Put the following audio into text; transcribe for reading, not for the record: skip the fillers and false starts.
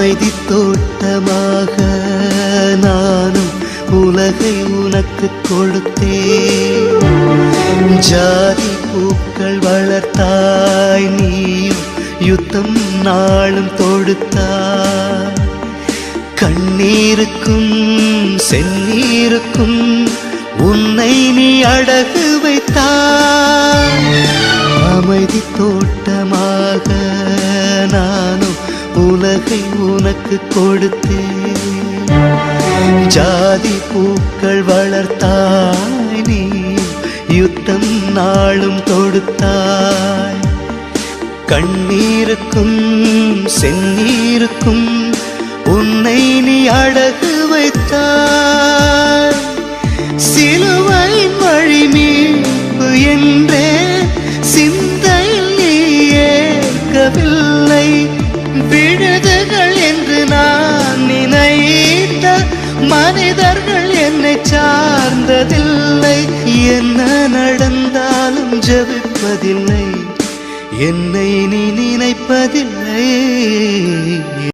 அமைதி தோட்டமாக நானும் உலகை உனக்கு கொடுத்தேன். ஜாதி பூக்கள் வளர்த்தாய் நீயும் யுத்தம் நாளும் தொடுத்தாய். கண்ணீருக்கும் செந்நீருக்கும் உன்னை நீ அடகு வைத்தாய். அமைதி தோட்டமாக நானும் உலகை உனக்கு கொடுத்தேன். ஜாதி பூக்கள் வளர்த்தாய் நீ யுத்தம் நாளும் தொடுத்தாய். கண்ணீருக்கும் செந்நீருக்கும் உன்னை நீ அடகு வைத்தாய். சிலுவை வழி மீட்பு என்றே சிந்தையில் நீ ஏற்கவில்லை. விழுதுகள் என்று நான் நினைத்த மனிதர்கள் என்னை சார்ந்ததில்லை. என்ன நடந்தாலும் ஜெபிப்பதில்லை, என்னை நீ நினைப்பதில்லை.